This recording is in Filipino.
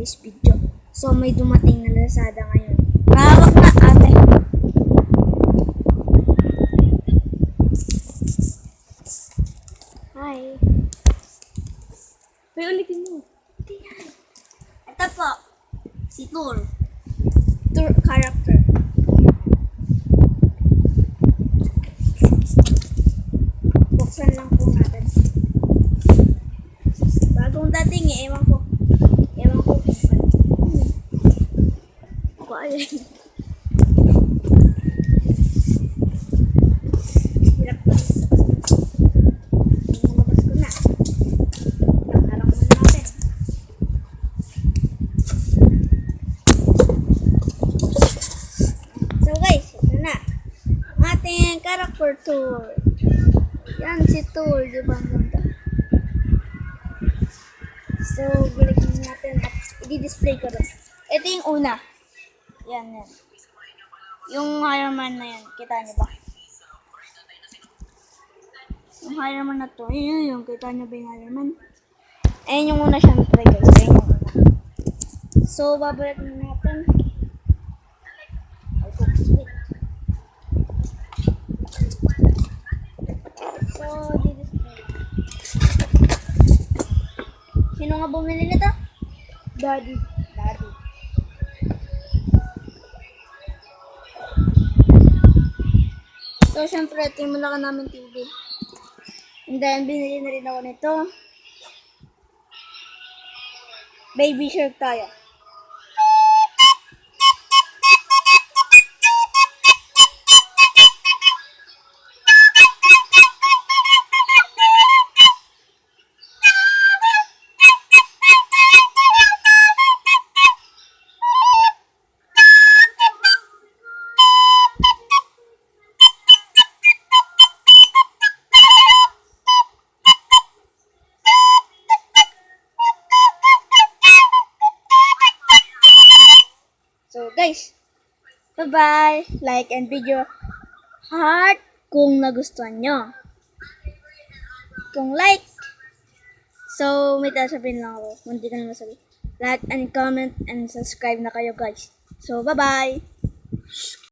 today's video. So, may dumating na Lazada ngayon. Mahawak na, ate. Hi. May ulitin mo. Ito yan. Ito po. Si Tour. Tour character. Buksan lang po natin. Bagong dating eh. Ewan ko. Ewan ko kung ano. Ako alin. Hirap ko. Nalabas ko na. Harang muna natin. So guys, ito na. Ang ating character tour. Yan si Tour, di ba? Ang ganda. So, balikin natin at i-display ko rin. Ito yung una. Yan, yan. Yung Iron Man na yan. Kita niyo ba? Yung Iron Man na to. Yun, yung kita niyo ba yung Iron Man? Ayan yung una syempre guys. Ayan yung una. So, babalikin natin. So, di-display. Sino nga bumili nito? Daddy. Daddy. So, syempre, ito yung malaki namin TV. And then, binili na rin ako nito. Baby Shark tayo. So guys, bye-bye! Like and video heart kung nagustuhan nyo. Kung like, so may sasabihin lang ako. Kung hindi ka naman sabihin. Like and comment and subscribe na kayo guys. So bye-bye!